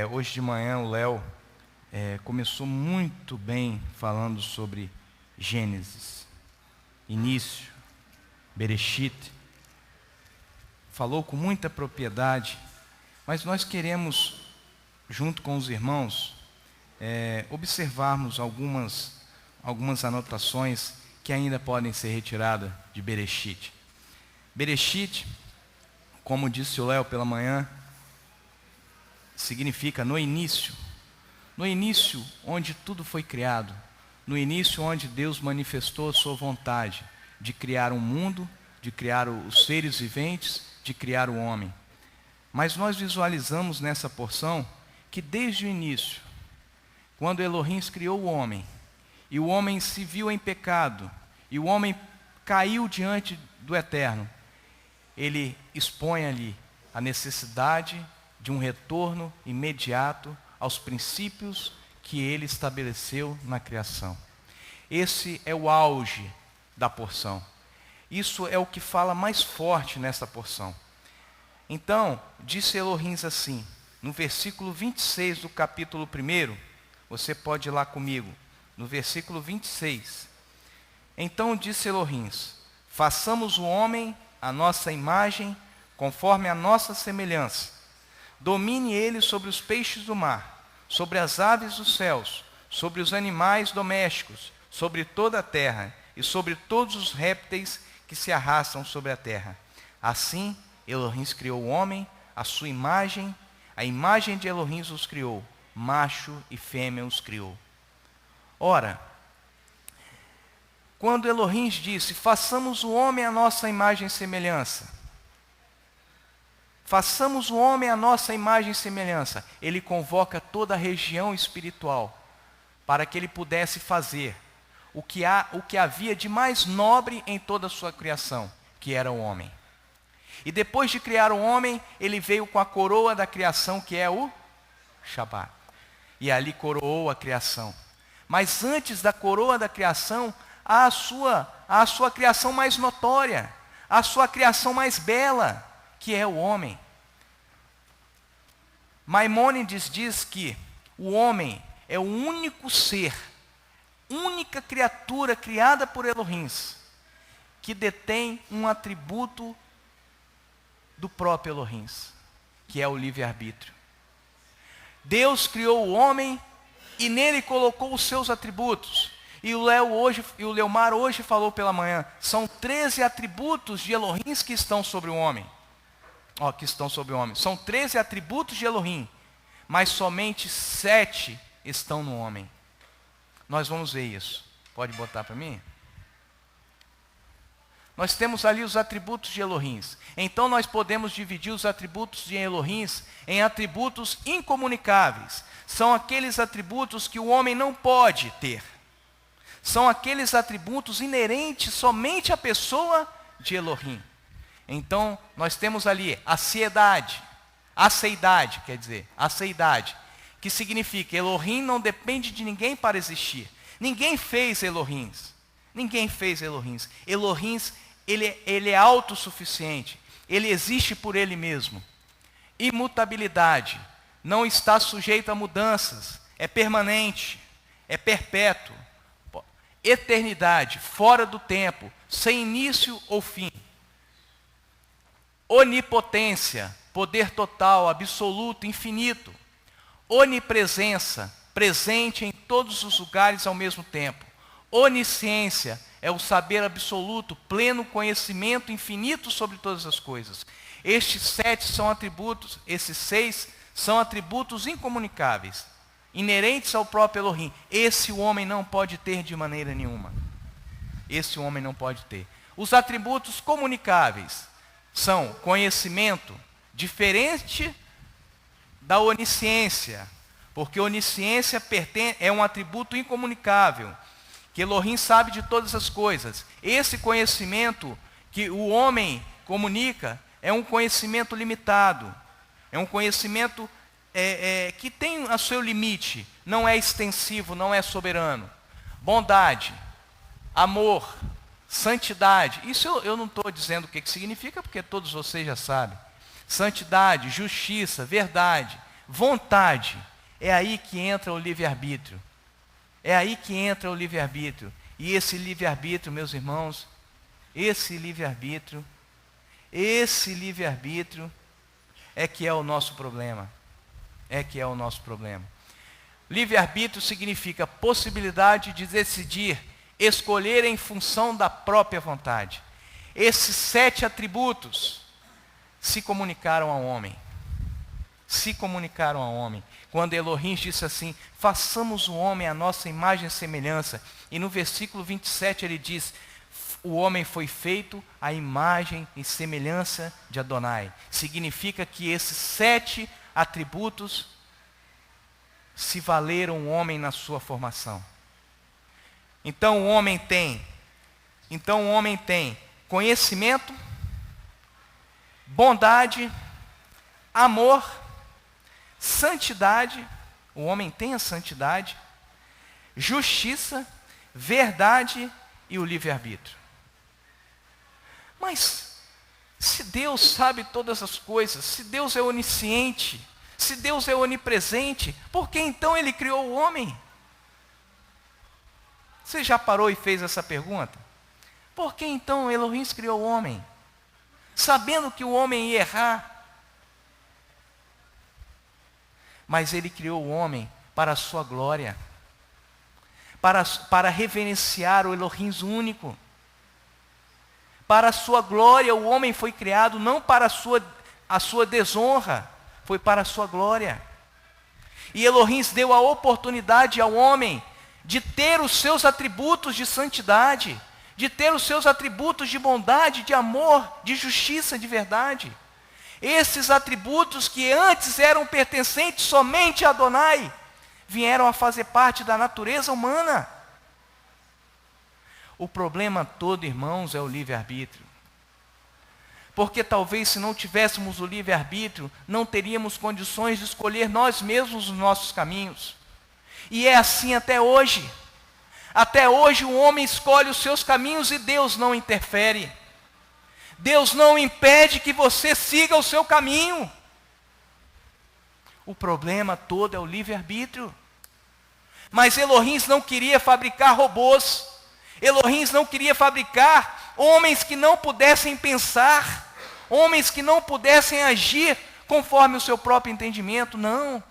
Hoje de manhã o Léo começou muito bem falando sobre Gênesis, início, Bereshit. Falou com muita propriedade, mas nós queremos, junto com os irmãos, observarmos algumas anotações que ainda podem ser retiradas de Bereshit. Bereshit, como disse o Léo pela manhã, significa no início onde tudo foi criado, no início onde Deus manifestou a sua vontade de criar um mundo, de criar os seres viventes, de criar o homem. Mas nós visualizamos nessa porção que desde o início, quando Elohim criou o homem, e o homem se viu em pecado, e o homem caiu diante do Eterno, ele expõe ali a necessidade de um retorno imediato aos princípios que ele estabeleceu na criação. Esse é o auge da porção. Isso é o que fala mais forte nessa porção. Então, disse Elohim assim, no versículo 26 do capítulo 1, você pode ir lá comigo, no versículo 26. Então disse Elohim: façamos o homem à nossa imagem, conforme a nossa semelhança. Domine ele sobre os peixes do mar, sobre as aves dos céus, sobre os animais domésticos, sobre toda a terra e sobre todos os répteis que se arrastam sobre a terra. Assim, Elohim criou o homem, a sua imagem, a imagem de Elohim os criou, macho e fêmea os criou. Ora, quando Elohim disse, façamos o homem à nossa imagem e semelhança, façamos o homem à nossa imagem e semelhança, ele convoca toda a região espiritual para que ele pudesse fazer o que havia de mais nobre em toda a sua criação, que era o homem. E depois de criar o homem, ele veio com a coroa da criação, que é o Shabat. E ali coroou a criação. Mas antes da coroa da criação, há a sua criação mais notória, a sua criação mais bela, que é o homem. Maimônides diz que o homem é o único ser, única criatura criada por Elohim, que detém um atributo do próprio Elohim, que é o livre-arbítrio. Deus criou o homem e nele colocou os seus atributos. E o Leomar hoje falou pela manhã, são 13 atributos de Elohim que estão sobre o homem. São 13 atributos de Elohim, mas somente 7 estão no homem. Nós vamos ver isso. Pode botar para mim? Nós temos ali os atributos de Elohim. Então nós podemos dividir os atributos de Elohim em atributos incomunicáveis. São aqueles atributos que o homem não pode ter. São aqueles atributos inerentes somente à pessoa de Elohim. Então nós temos ali a aceidade, que significa Elohim não depende de ninguém para existir. Ninguém fez Elohim. Elohim, ele é autossuficiente. Ele existe por ele mesmo. Imutabilidade, não está sujeito a mudanças. É permanente, é perpétuo. Eternidade, fora do tempo, sem início ou fim. Onipotência, poder total, absoluto, infinito. Onipresença, presente em todos os lugares ao mesmo tempo. Onisciência é o saber absoluto, pleno conhecimento infinito sobre todas as coisas. Estes 6 são atributos incomunicáveis, inerentes ao próprio Elohim. Esse o homem não pode ter de maneira nenhuma. Os atributos comunicáveis são conhecimento, diferente da onisciência, porque onisciência é um atributo incomunicável, que Elohim sabe de todas as coisas. Esse conhecimento que o homem comunica é um conhecimento limitado, é um conhecimento que tem o seu limite, não é extensivo, não é soberano. Bondade, amor, santidade, isso eu não estou dizendo o que significa, porque todos vocês já sabem. Santidade, justiça, verdade, vontade. É aí que entra o livre-arbítrio. É aí que entra o livre-arbítrio. E esse livre-arbítrio, meus irmãos, esse livre-arbítrio é que é o nosso problema. É que é o nosso problema. Livre-arbítrio significa possibilidade de decidir, escolher em função da própria vontade. Esses 7 atributos se comunicaram ao homem. Se comunicaram ao homem. Quando Elohim disse assim, façamos o homem à nossa imagem e semelhança. E no versículo 27 ele diz, o homem foi feito à imagem e semelhança de Adonai. Significa que esses 7 atributos se valeram o homem na sua formação. Então o homem tem conhecimento, bondade, amor, santidade, o homem tem a santidade, justiça, verdade e o livre-arbítrio. Mas, se Deus sabe todas as coisas, se Deus é onisciente, se Deus é onipresente, por que então Ele criou o homem? Você já parou e fez essa pergunta? Por que então Elohim criou o homem? Sabendo que o homem ia errar. Mas Ele criou o homem para a sua glória. Para reverenciar o Elohim único. Para a sua glória o homem foi criado, não para a sua desonra, foi para a sua glória. E Elohim deu a oportunidade ao homem de ter os seus atributos de santidade, de ter os seus atributos de bondade, de amor, de justiça, de verdade. Esses atributos que antes eram pertencentes somente a Adonai, vieram a fazer parte da natureza humana. O problema todo, irmãos, é o livre-arbítrio. Porque talvez se não tivéssemos o livre-arbítrio, não teríamos condições de escolher nós mesmos os nossos caminhos. E é assim até hoje. Até hoje o homem escolhe os seus caminhos e Deus não interfere. Deus não impede que você siga o seu caminho. O problema todo é o livre-arbítrio. Mas Elohim não queria fabricar robôs. Elohim não queria fabricar homens que não pudessem pensar, homens que não pudessem agir conforme o seu próprio entendimento. Não.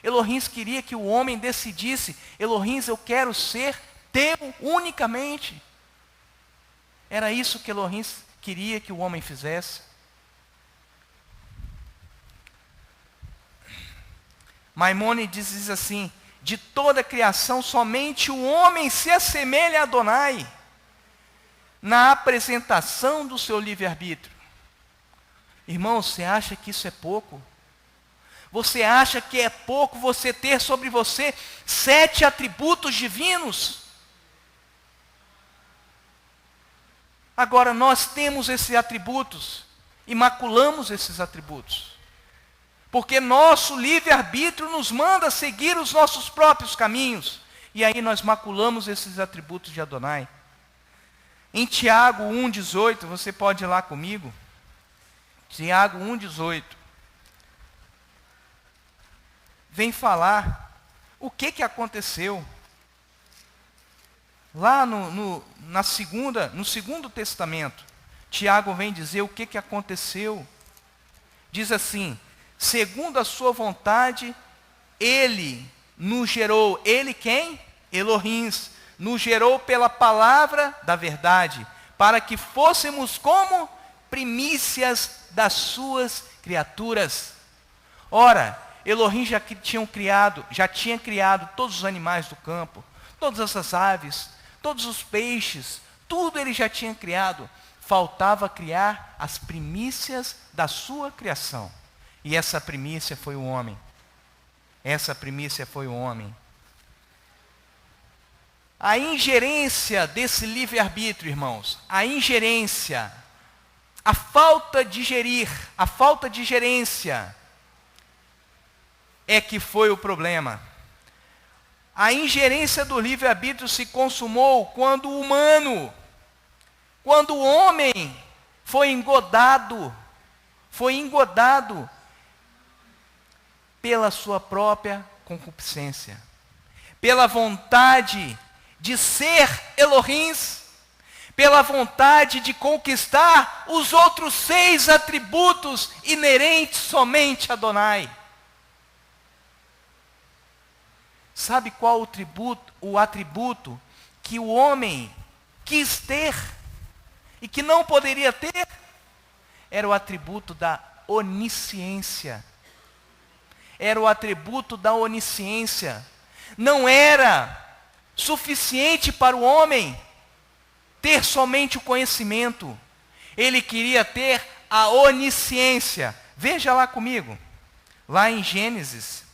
Elohim queria que o homem decidisse, Elohim, eu quero ser teu unicamente. Era isso que Elohim queria que o homem fizesse. Maimônides diz assim, de toda a criação somente o homem se assemelha a Adonai na apresentação do seu livre-arbítrio. Irmão, você acha que isso é pouco? Você acha que é pouco você ter sobre você 7 atributos divinos? Agora nós temos esses atributos e maculamos esses atributos. Porque nosso livre-arbítrio nos manda seguir os nossos próprios caminhos. E aí nós maculamos esses atributos de Adonai. Em Tiago 1,18, você pode ir lá comigo. Tiago 1,18. Vem falar o que aconteceu. Lá no Segundo Testamento, Tiago vem dizer o que aconteceu. Diz assim, segundo a sua vontade, Ele nos gerou. Ele quem? Elohim. Nos gerou pela palavra da verdade, para que fôssemos como primícias das suas criaturas. Ora, Elohim já tinha criado todos os animais do campo, todas essas aves, todos os peixes, tudo ele já tinha criado. Faltava criar as primícias da sua criação. E essa primícia foi o homem. Essa primícia foi o homem. A ingerência desse livre-arbítrio, irmãos, a ingerência, a falta de gerir, a falta de gerência, é que foi o problema. A ingerência do livre-arbítrio se consumou quando o homem foi engodado pela sua própria concupiscência, pela vontade de ser Elohims, pela vontade de conquistar os outros 6 atributos inerentes somente a Adonai. Sabe qual o atributo que o homem quis ter e que não poderia ter? Era o atributo da onisciência. Era o atributo da onisciência. Não era suficiente para o homem ter somente o conhecimento. Ele queria ter a onisciência. Veja lá comigo, lá em Gênesis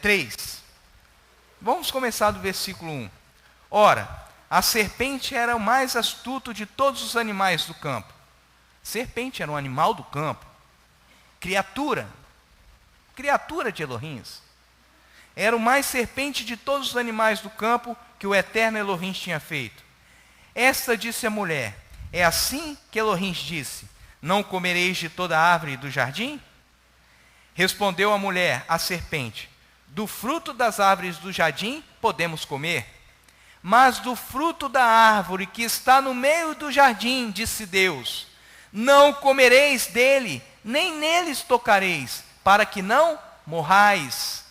3. Vamos começar do versículo 1. Ora, a serpente era o mais astuto de todos os animais do campo. Serpente era um animal do campo. Criatura de Elohims. Era o mais serpente de todos os animais do campo que o eterno Elohim tinha feito. Esta disse a mulher: é assim que Elohim disse: não comereis de toda árvore do jardim? Respondeu a mulher à serpente: do fruto das árvores do jardim podemos comer, mas do fruto da árvore que está no meio do jardim, disse Deus, não comereis dele, nem neles tocareis, para que não morrais.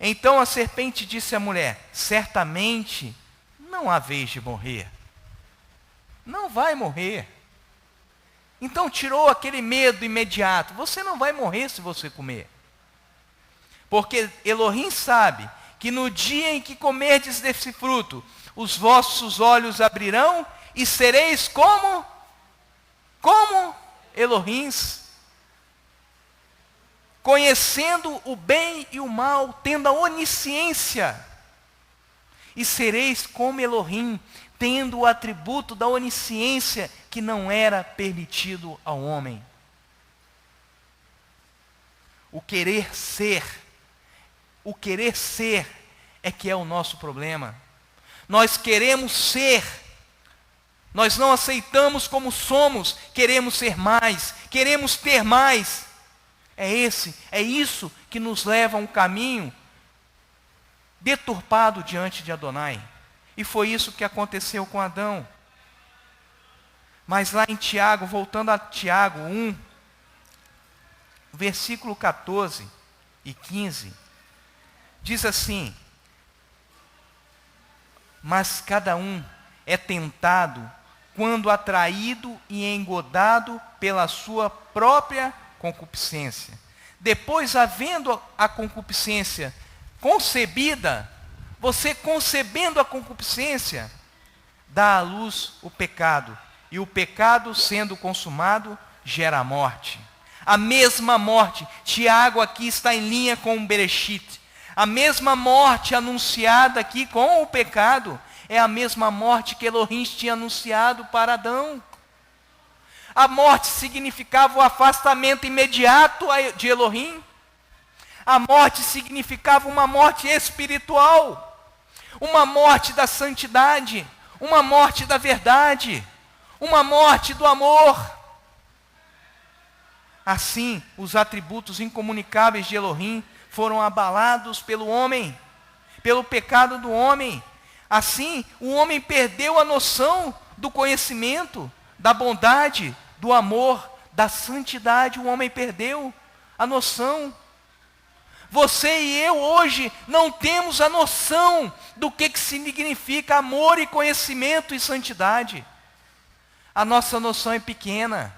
Então a serpente disse à mulher: certamente não há vez de morrer. Não vai morrer. Então tirou aquele medo imediato. Você não vai morrer se você comer. Porque Elohim sabe que no dia em que comerdes desse fruto, os vossos olhos abrirão e sereis como Elohims, conhecendo o bem e o mal, tendo a onisciência. E sereis como Elohim, tendo o atributo da onisciência que não era permitido ao homem. O querer ser é que é o nosso problema. Nós queremos ser, nós não aceitamos como somos, queremos ser mais, queremos ter mais. É isso que nos leva a um caminho deturpado diante de Adonai. E foi isso que aconteceu com Adão. Mas lá em Tiago, voltando a Tiago 1, versículo 14 e 15, diz assim: mas cada um é tentado quando atraído e engodado pela sua própria concupiscência. Depois, havendo a concupiscência concebida, você concebendo a concupiscência, dá à luz o pecado. E o pecado, sendo consumado, gera a morte. A mesma morte, Tiago aqui está em linha com o Bereshit. A mesma morte anunciada aqui com o pecado, é a mesma morte que Elohim tinha anunciado para Adão. A morte significava o afastamento imediato de Elohim. A morte significava uma morte espiritual, uma morte da santidade, uma morte da verdade, uma morte do amor. Assim, os atributos incomunicáveis de Elohim foram abalados pelo homem, pelo pecado do homem. Assim, o homem perdeu a noção do conhecimento, da bondade, do amor, da santidade. O homem perdeu a noção. Você e eu hoje não temos a noção do que significa amor e conhecimento e santidade. A nossa noção é pequena,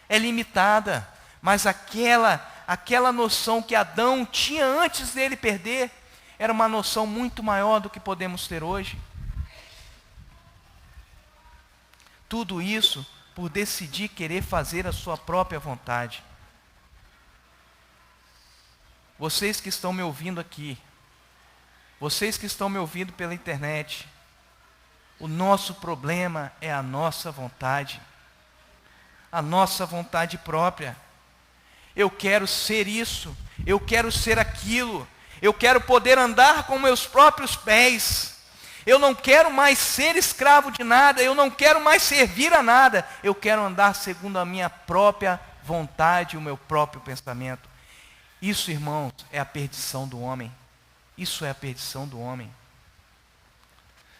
é limitada, mas aquela noção que Adão tinha antes dele perder, era uma noção muito maior do que podemos ter hoje. Tudo isso por decidir querer fazer a sua própria vontade. Vocês que estão me ouvindo aqui, vocês que estão me ouvindo pela internet, o nosso problema é a nossa vontade própria. Eu quero ser isso, eu quero ser aquilo, eu quero poder andar com meus próprios pés, Eu não quero mais ser escravo de nada, eu não quero mais servir a nada, eu quero andar segundo a minha própria vontade, o meu próprio pensamento. Isso, irmãos, é a perdição do homem. Isso é a perdição do homem.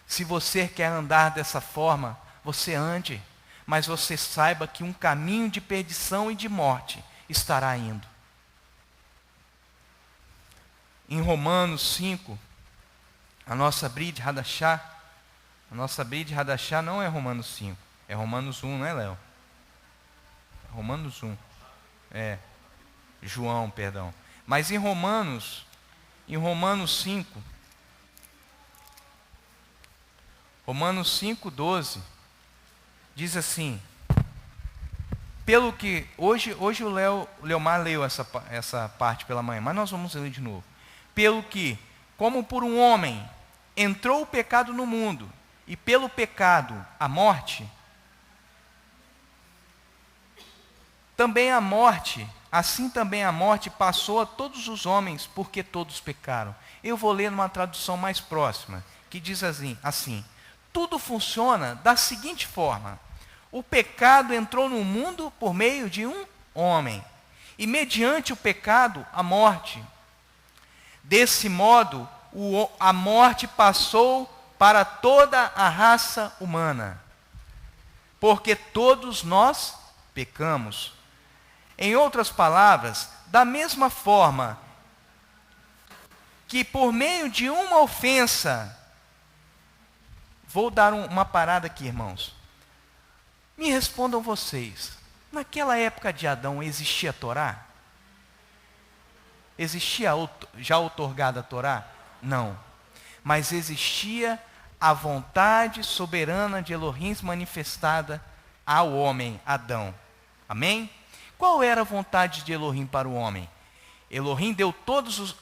Se você quer andar dessa forma, você ande, mas você saiba que um caminho de perdição e de morte estará indo. Em Romanos 5, a nossa Brit Hadashah não é Romanos 5, é Romanos 1, não é, Léo? Romanos 1, João, perdão. Mas em Romanos 5, Romanos 5:12, diz assim, pelo que, hoje o Leomar leu essa parte pela manhã, mas nós vamos ler de novo. Pelo que, como por um homem entrou o pecado no mundo, e pelo pecado a morte, assim também a morte passou a todos os homens, porque todos pecaram. Eu vou ler numa tradução mais próxima, que diz assim, tudo funciona da seguinte forma: o pecado entrou no mundo por meio de um homem, e mediante o pecado, a morte. Desse modo, a morte passou para toda a raça humana, porque todos nós pecamos. Em outras palavras, da mesma forma que por meio de uma ofensa, vou dar uma parada aqui, irmãos. Me respondam vocês, naquela época de Adão existia a Torá? Existia já outorgada a Torá? Não. Mas existia a vontade soberana de Elohim manifestada ao homem, Adão. Amém? Qual era a vontade de Elohim para o homem? Elohim deu todas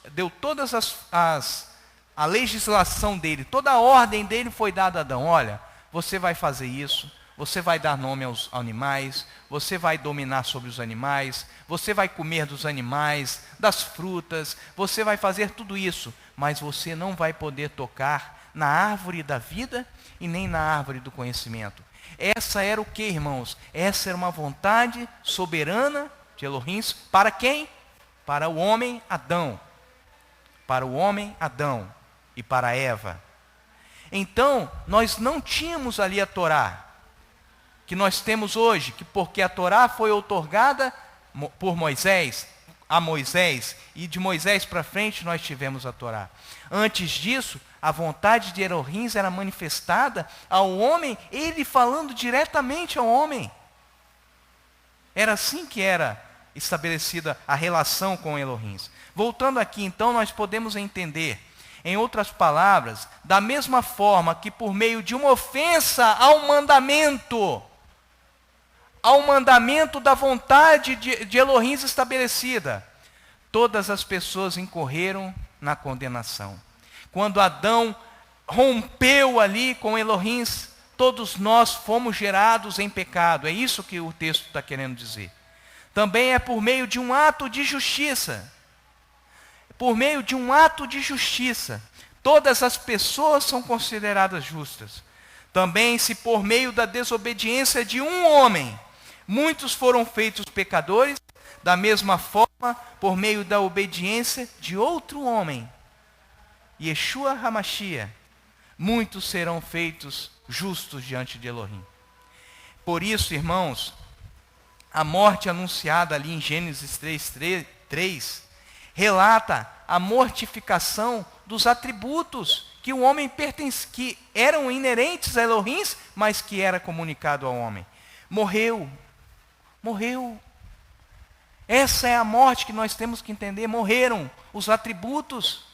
a legislação dele, toda a ordem dele foi dada a Adão. Olha, você vai fazer isso, você vai dar nome aos animais, você vai dominar sobre os animais, você vai comer dos animais, das frutas, você vai fazer tudo isso, mas você não vai poder tocar na árvore da vida e nem na árvore do conhecimento. Essa era o que, irmãos? Essa era uma vontade soberana de Elohim para quem? Para o homem Adão. Para o homem Adão e para Eva. Então, nós não tínhamos ali a Torá que nós temos hoje, que porque a Torá foi outorgada por Moisés, a Moisés, e de Moisés para frente nós tivemos a Torá. Antes disso, a vontade de Elohim era manifestada ao homem, ele falando diretamente ao homem. Era assim que era estabelecida a relação com Elohim. Voltando aqui, então, nós podemos entender, em outras palavras, da mesma forma que por meio de uma ofensa ao mandamento da vontade de Elohim estabelecida, todas as pessoas incorreram na condenação. Quando Adão rompeu ali com Elohim, todos nós fomos gerados em pecado. É isso que o texto está querendo dizer. Também é por meio de um ato de justiça. Por meio de um ato de justiça, todas as pessoas são consideradas justas. Também se por meio da desobediência de um homem, muitos foram feitos pecadores, da mesma forma, por meio da obediência de outro homem, Yeshua HaMashiach, muitos serão feitos justos diante de Elohim. Por isso, irmãos, a morte anunciada ali em Gênesis 3, relata a mortificação dos atributos que o homem pertence, que eram inerentes a Elohim, mas que era comunicado ao homem. Morreu. Essa é a morte que nós temos que entender. Morreram os atributos.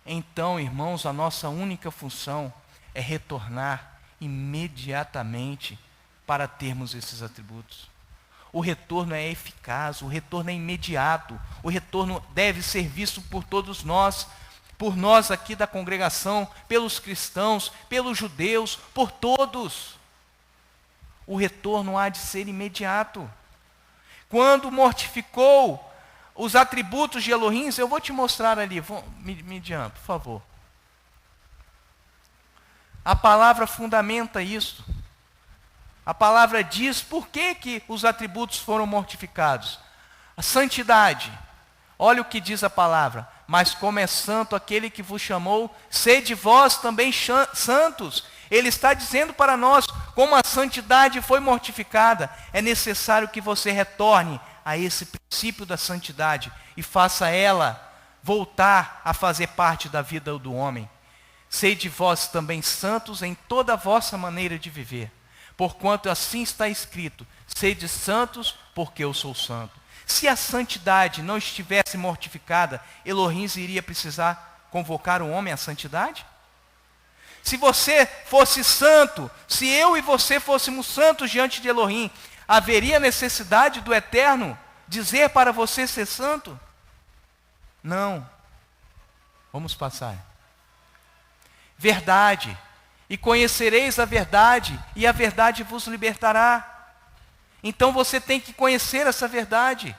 Então, irmãos, a nossa única função é retornar imediatamente para termos esses atributos. O retorno é eficaz, o retorno é imediato, o retorno deve ser visto por todos nós, por nós aqui da congregação, pelos cristãos, pelos judeus, por todos. O retorno há de ser imediato. Quando mortificou os atributos de Elohim, eu vou te mostrar ali, me adianta, por favor. A palavra fundamenta isso. A palavra diz por que os atributos foram mortificados. A santidade. Olha o que diz a palavra. Mas como é santo aquele que vos chamou, sede vós também santos. Ele está dizendo para nós, como a santidade foi mortificada, é necessário que você retorne a esse princípio da santidade e faça ela voltar a fazer parte da vida do homem. Sede vós também santos em toda a vossa maneira de viver, porquanto assim está escrito, sede santos porque eu sou santo. Se a santidade não estivesse mortificada, Elohim iria precisar convocar o homem à santidade? Se você fosse santo, se eu e você fôssemos santos diante de Elohim, haveria necessidade do Eterno dizer para você ser santo? Não. Vamos passar. Verdade. E conhecereis a verdade, e a verdade vos libertará. Então você tem que conhecer essa verdade.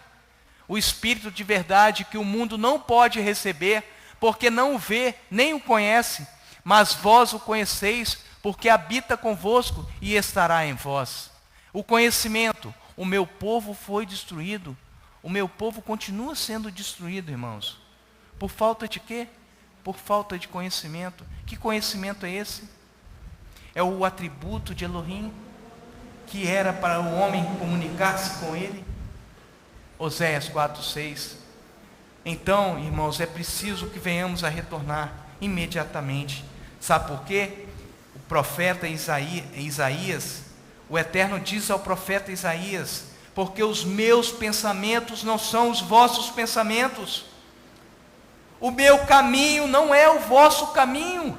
O Espírito de verdade que o mundo não pode receber, porque não o vê, nem o conhece. Mas vós o conheceis, porque habita convosco e estará em vós. O conhecimento, o meu povo foi destruído. O meu povo continua sendo destruído, irmãos. Por falta de quê? Por falta de conhecimento. Que conhecimento é esse? É o atributo de Elohim, que era para o homem comunicar-se com ele. Oséias 4:6. Então, irmãos, é preciso que venhamos a retornar imediatamente. Sabe por quê? O profeta Isaías, o Eterno diz ao profeta Isaías, porque os meus pensamentos não são os vossos pensamentos. O meu caminho não é o vosso caminho.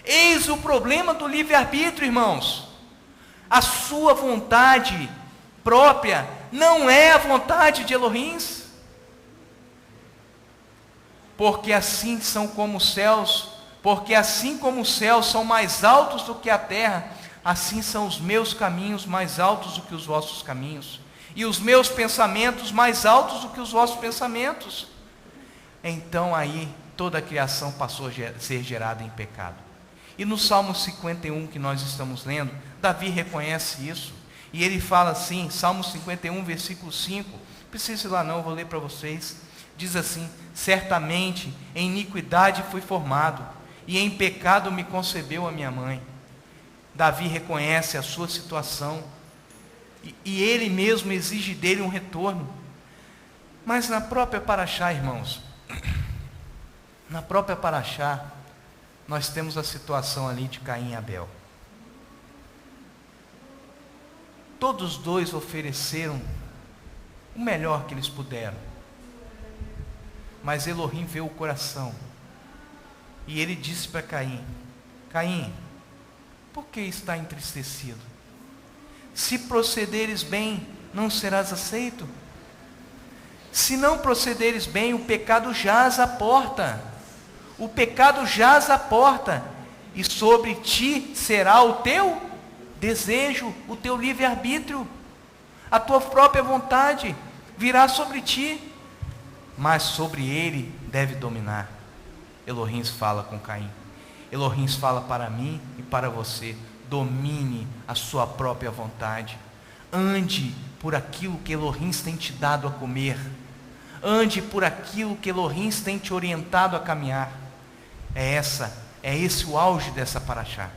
Eis o problema do livre-arbítrio, irmãos. A sua vontade própria não é a vontade de Elohim. Porque assim são como os céus, porque assim como os céus são mais altos do que a terra, assim são os meus caminhos mais altos do que os vossos caminhos, e os meus pensamentos mais altos do que os vossos pensamentos. Então aí toda a criação passou a ser gerada em pecado. E no Salmo 51 que nós estamos lendo, Davi reconhece isso. E ele fala assim, Salmo 51, versículo 5, não precisa ir lá não, eu vou ler para vocês. Diz assim, certamente em iniquidade fui formado, e em pecado me concebeu a minha mãe. Davi reconhece a sua situação, e ele mesmo exige dele um retorno. Mas na própria Paraxá, irmãos, na própria Paraxá, nós temos a situação ali de Caim e Abel. Todos os dois ofereceram o melhor que eles puderam. Mas Elohim vê o coração. E ele disse para Caim, Caim, por que está entristecido? Se procederes bem, não serás aceito. Se não procederes bem, o pecado jaz à porta. O pecado jaz à porta. E sobre ti será o teu desejo, o teu livre-arbítrio. A tua própria vontade virá sobre ti. Mas sobre ele deve dominar. Elohim fala com Caim. Elohim fala para mim e para você. Domine a sua própria vontade. Ande por aquilo que Elohim tem te dado a comer. Ande por aquilo que Elohim tem te orientado a caminhar. É esse o auge dessa paraxá.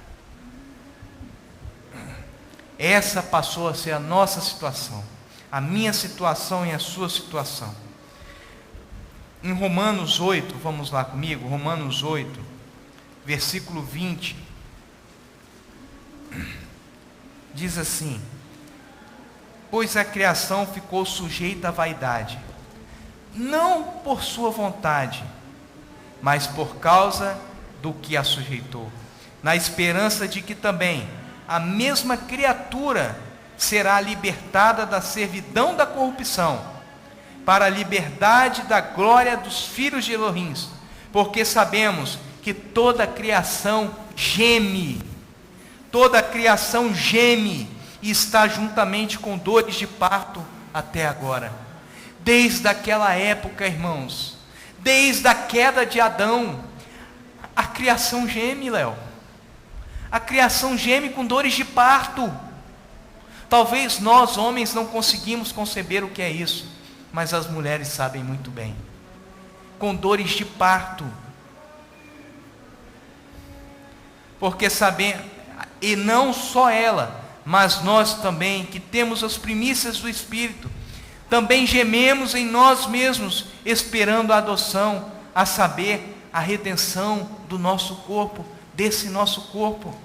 Essa passou a ser a nossa situação. A minha situação e a sua situação. Em Romanos 8, vamos lá comigo, Romanos 8, versículo 20, diz assim, pois a criação ficou sujeita à vaidade, não por sua vontade, mas por causa do que a sujeitou, na esperança de que também a mesma criatura será libertada da servidão da corrupção, para a liberdade da glória dos filhos de Elohim, porque sabemos que toda a criação geme e está juntamente com dores de parto até agora. Desde aquela época, irmãos, desde a queda de Adão, a criação geme, Léo. A criação geme com dores de parto. Talvez nós, homens, não conseguimos conceber o que é isso, mas as mulheres sabem muito bem. Com dores de parto. Porque sabemos, e não só ela, mas nós também, que temos as primícias do Espírito, também gememos em nós mesmos, esperando a adoção, a saber, a redenção do nosso corpo, desse nosso corpo,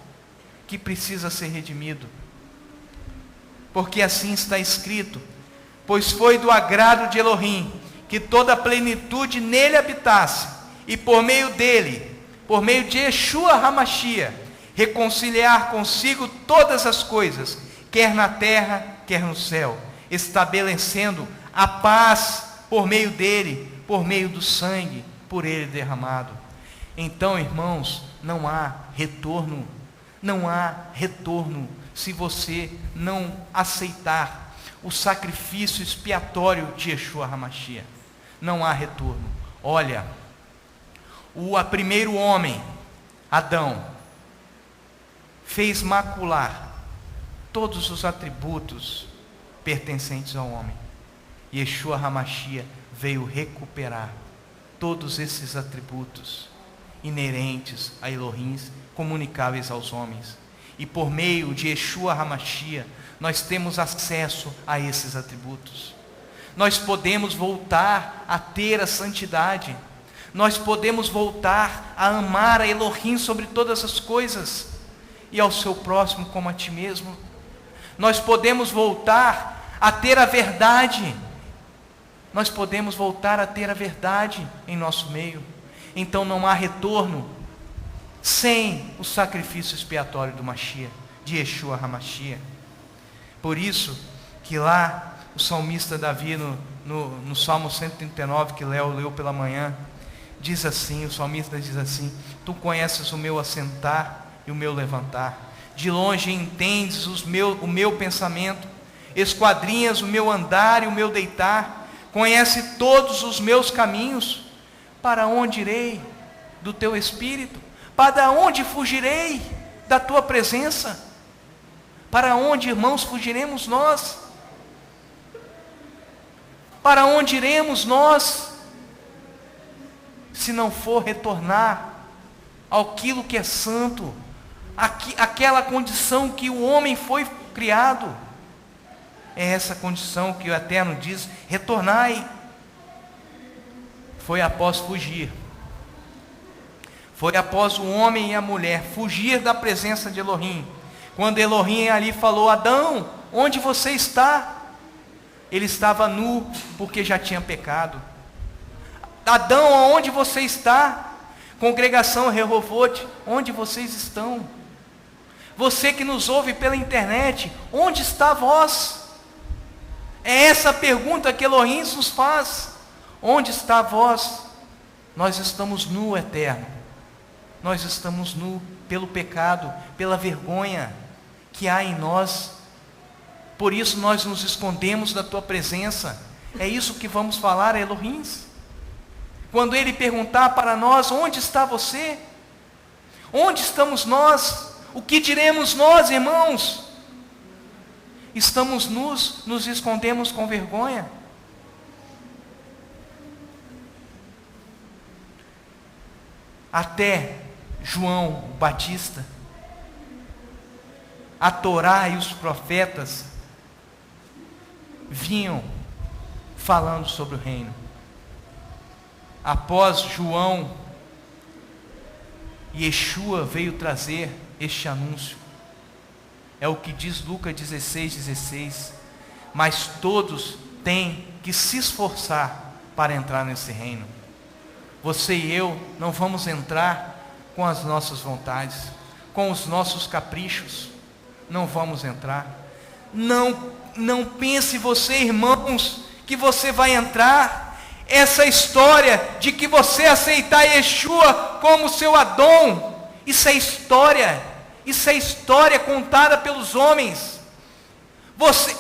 que precisa ser redimido. Porque assim está escrito: pois foi do agrado de Elohim, que toda a plenitude nele habitasse, e por meio dele, por meio de Yeshua HaMashiach, reconciliar consigo todas as coisas, quer na terra, quer no céu, estabelecendo a paz por meio dele, por meio do sangue, por ele derramado. Então, irmãos, não há retorno, se você não aceitar o sacrifício expiatório de Yeshua HaMashiach. Não há retorno. Olha, o primeiro homem, Adão, fez macular todos os atributos pertencentes ao homem. Yeshua HaMashiach veio recuperar todos esses atributos inerentes a Elohim, comunicáveis aos homens. E por meio de Yeshua HaMashiach, nós temos acesso a esses atributos. Nós podemos voltar a ter a santidade. Nós podemos voltar a amar a Elohim sobre todas as coisas, e ao seu próximo como a ti mesmo. Nós podemos voltar a ter a verdade. Nós podemos voltar a ter a verdade em nosso meio. Então não há retorno sem o sacrifício expiatório do Mashiach, de Yeshua HaMashiach. Por isso que lá o salmista Davi, no Salmo 139, que Léo leu pela manhã, diz assim, o salmista diz assim: tu conheces o meu assentar e o meu levantar, de longe entendes o meu pensamento, esquadrinhas o meu andar e o meu deitar, conhece todos os meus caminhos. Para onde irei do teu Espírito? Para onde fugirei da tua presença? Para onde, irmãos, fugiremos nós? Para onde iremos nós, se não for retornar àquilo que é santo, aquela condição que o homem foi criado? É essa condição que o Eterno diz: retornai. Foi após fugir, foi após o homem e a mulher fugir da presença de Elohim, quando Elohim ali falou: Adão, onde você está? Ele estava nu, porque já tinha pecado. Adão, aonde você está? Congregação Rehovoth, onde vocês estão? Você que nos ouve pela internet, onde está vós? É essa pergunta que Elohim nos faz: onde está vós? Nós estamos nu, Eterno. Nós estamos nu pelo pecado, pela vergonha que há em nós. Por isso nós nos escondemos da tua presença. É isso que vamos falar a Elohim. Quando ele perguntar para nós: onde está você? Onde estamos nós? O que diremos nós, irmãos? Estamos nus, nos escondemos com vergonha. Até João Batista, a Torá e os profetas vinham falando sobre o reino. Após João, Yeshua veio trazer este anúncio. É o que diz Lucas 16:16. Mas todos têm que se esforçar para entrar nesse reino. Você e eu não vamos entrar com as nossas vontades, com os nossos caprichos. Não vamos entrar. Não pense você, irmãos, que você vai entrar. Essa história de que você aceitar Yeshua como seu Adão, isso é história contada pelos homens.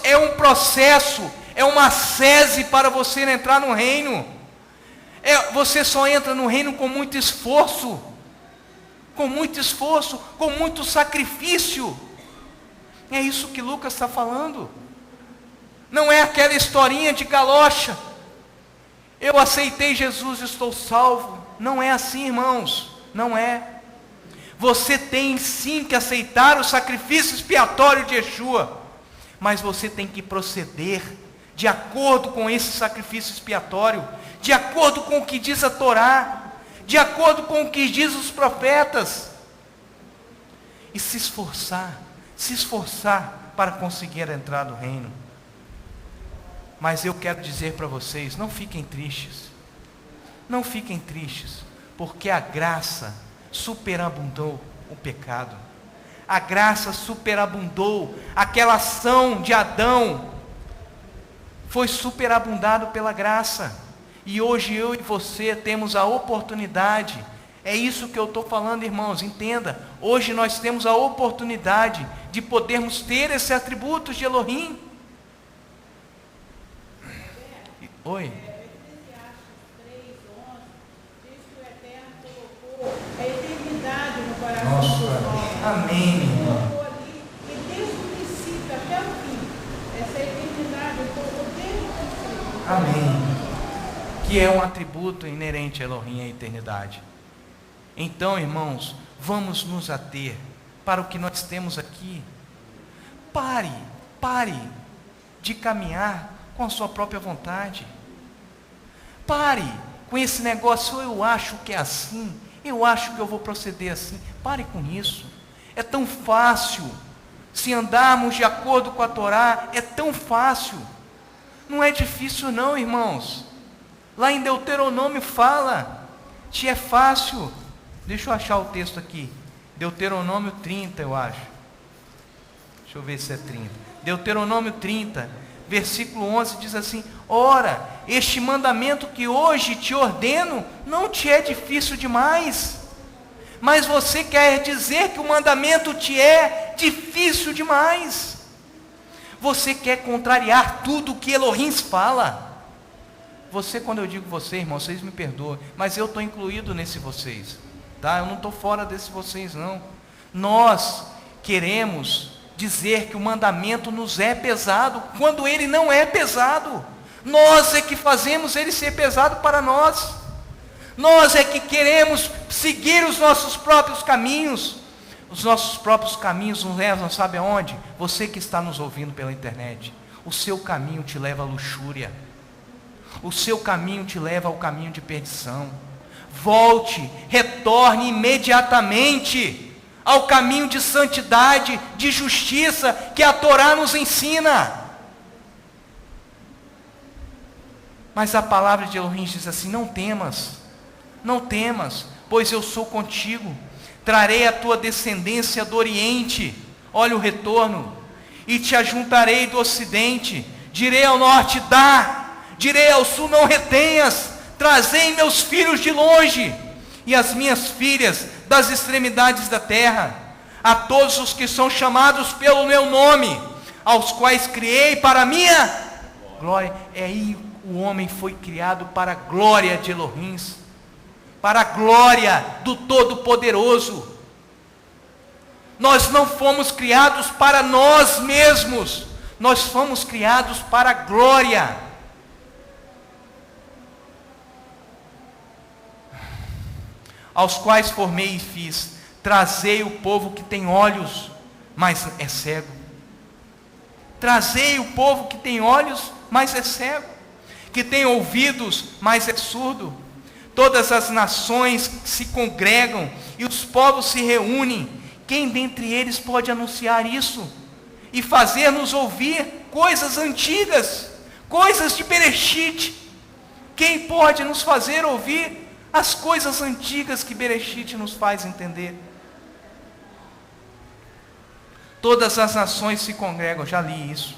É um processo, é uma sese para você entrar no reino. Você só entra no reino com muito esforço. com muito esforço, com muito sacrifício. É isso que Lucas está falando. Não é aquela historinha de galocha. Eu aceitei Jesus, estou salvo. Não é assim, irmãos. Não é. Você tem sim que aceitar o sacrifício expiatório de Yeshua, mas você tem que proceder de acordo com esse sacrifício expiatório, de acordo com o que diz a Torá, de acordo com o que diz os profetas, e se esforçar para conseguir entrar no reino. Mas eu quero dizer para vocês, não fiquem tristes, porque a graça superabundou o pecado, a graça superabundou, aquela ação de Adão foi superabundado pela graça, e hoje eu e você temos a oportunidade, é isso que eu estou falando, irmãos, entenda, hoje nós temos a oportunidade de podermos ter esse atributo de Elohim. Oi? Amém, irmão. E desde o princípio até o fim, essa eternidade, o desde o princípio. Amém. Que é um atributo inerente a Elohim, a eternidade. Então, irmãos, vamos nos ater para o que nós temos aqui. Pare de caminhar com a sua própria vontade. Pare com esse negócio, eu acho que é assim, eu acho que eu vou proceder assim. Pare com isso. É tão fácil, se andarmos de acordo com a Torá, é tão fácil. Não é difícil não, irmãos. Lá em Deuteronômio fala, te é fácil. Deixa eu achar o texto aqui. Deuteronômio 30, eu acho. Deixa eu ver se é 30. Deuteronômio 30, versículo 11 diz assim: ora, este mandamento que hoje te ordeno, não te é difícil demais. Mas você quer dizer que o mandamento te é difícil demais. Você quer contrariar tudo o que Elohim fala. Você, quando eu digo você, irmão, vocês me perdoem, mas eu estou incluído nesse vocês, tá? Eu não estou fora desse vocês, não. Nós queremos dizer que o mandamento nos é pesado, quando ele não é pesado. Nós é que fazemos ele ser pesado para nós. Nós é que queremos seguir os nossos próprios caminhos. Os nossos próprios caminhos nos levam, sabe aonde? Você que está nos ouvindo pela internet, o seu caminho te leva à luxúria. O seu caminho te leva ao caminho de perdição. Volte, retorne imediatamente ao caminho de santidade, de justiça, que a Torá nos ensina. Mas a palavra de Elohim diz assim: não temas, pois eu sou contigo. Trarei a tua descendência do Oriente, olha o retorno, e te ajuntarei do Ocidente. Direi ao norte, dá, direi ao sul, não retenhas. Trazei meus filhos de longe, e as minhas filhas das extremidades da terra, a todos os que são chamados pelo meu nome, aos quais criei para a minha glória. É aí o homem foi criado para a glória de Elohim, para a glória do Todo-Poderoso. Nós não fomos criados para nós mesmos, nós fomos criados para a glória. Aos quais formei e fiz, trazei o povo que tem olhos, mas é cego. Trazei o povo que tem olhos, mas é cego. Que tem ouvidos, mas é surdo. Todas as nações se congregam e os povos se reúnem. Quem dentre eles pode anunciar isso? E fazer-nos ouvir coisas antigas, coisas de Bereshit? Quem pode nos fazer ouvir as coisas antigas que Bereshit nos faz entender? Todas as nações se congregam, já li isso.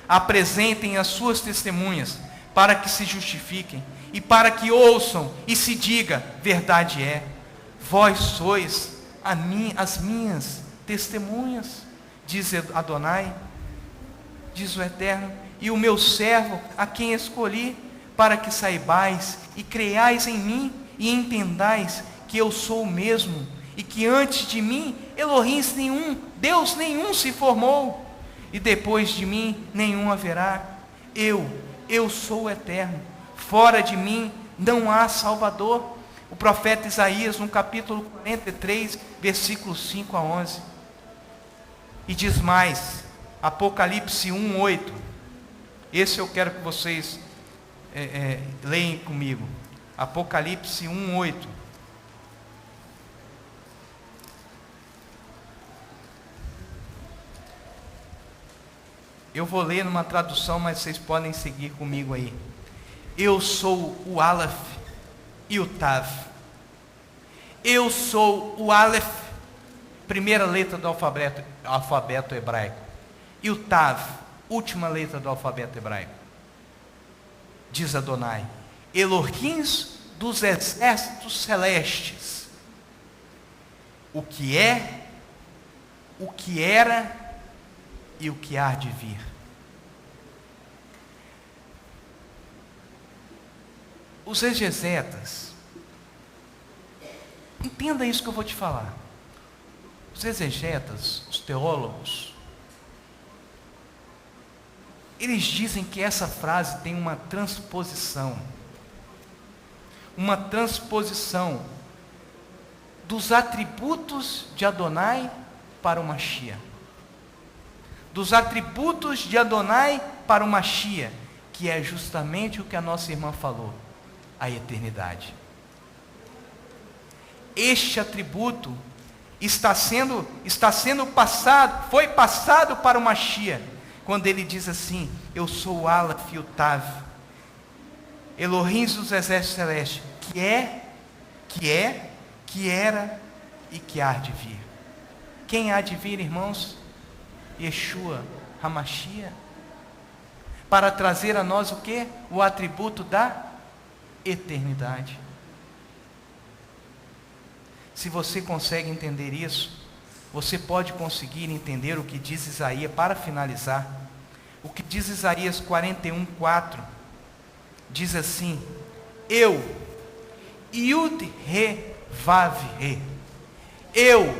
Apresentem as suas testemunhas, para que se justifiquem, e para que ouçam e se diga, verdade é. Vós sois as minhas testemunhas, diz Adonai, diz o Eterno, e o meu servo, a quem escolhi, para que saibais e creiais em mim, e entendais que eu sou o mesmo, e que antes de mim Elohim nenhum, Deus nenhum se formou, e depois de mim nenhum haverá. Eu sou o eterno, fora de mim não há Salvador. O profeta Isaías, no capítulo 43, versículos 5 a 11. E diz mais, Apocalipse 1:8. Esse eu quero que vocês leem comigo. Apocalipse 1:8. Eu vou ler numa tradução, mas vocês podem seguir comigo aí. Eu sou o Aleph e o Tav. Eu sou o Aleph, primeira letra do alfabeto hebraico, e o Tav, última letra do alfabeto hebraico. Diz Adonai, Elohim dos exércitos celestes, o que é, o que era e o que há de vir. Os exegetas, entenda isso que eu vou te falar. Os exegetas, os teólogos, eles dizem que essa frase tem uma transposição dos atributos de Adonai para o Mashiach. Dos atributos de Adonai para o Mashiach, que é justamente o que a nossa irmã falou, a eternidade. Este atributo está sendo passado, foi passado para o Mashiach, quando ele diz assim, eu sou o Aleph e o Tav, Elohim dos exércitos celestes, que era e que há de vir. Quem há de vir, irmãos? Yeshua HaMashiach, para trazer a nós o que? O atributo da eternidade. Se você consegue entender isso, você pode conseguir entender o que diz Isaías, para finalizar, o que diz Isaías 41:4, diz assim, eu, Yud-He-Vav-He, eu,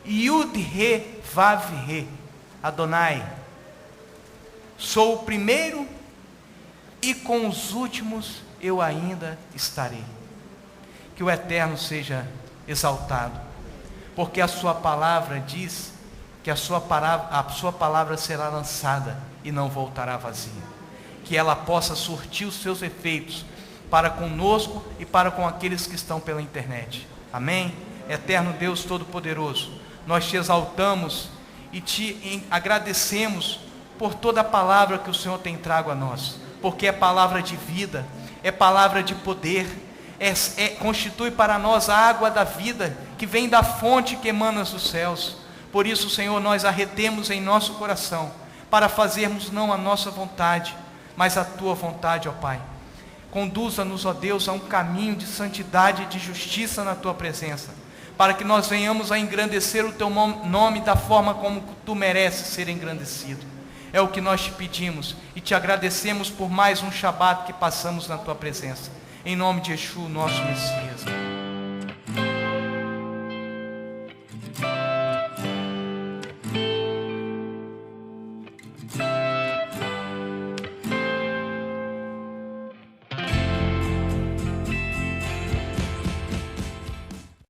Yud-He-Vav-He, Adonai, sou o primeiro e com os últimos eu ainda estarei. Que o Eterno seja exaltado, porque a sua palavra diz que a sua palavra será lançada e não voltará vazia, que ela possa surtir os seus efeitos para conosco e para com aqueles que estão pela internet. Amém? Eterno Deus Todo-Poderoso, nós te exaltamos e te agradecemos por toda a palavra que o Senhor tem trago a nós, porque é palavra de vida, é palavra de poder, constitui para nós a água da vida, que vem da fonte que emana dos céus. Por isso, Senhor, nós a retemos em nosso coração, para fazermos não a nossa vontade, mas a Tua vontade, ó Pai. Conduza-nos, ó Deus, a um caminho de santidade e de justiça na Tua presença, para que nós venhamos a engrandecer o Teu nome da forma como Tu mereces ser engrandecido. É o que nós te pedimos e te agradecemos por mais um Shabat que passamos na Tua presença. Em nome de Yeshua, nosso Messias.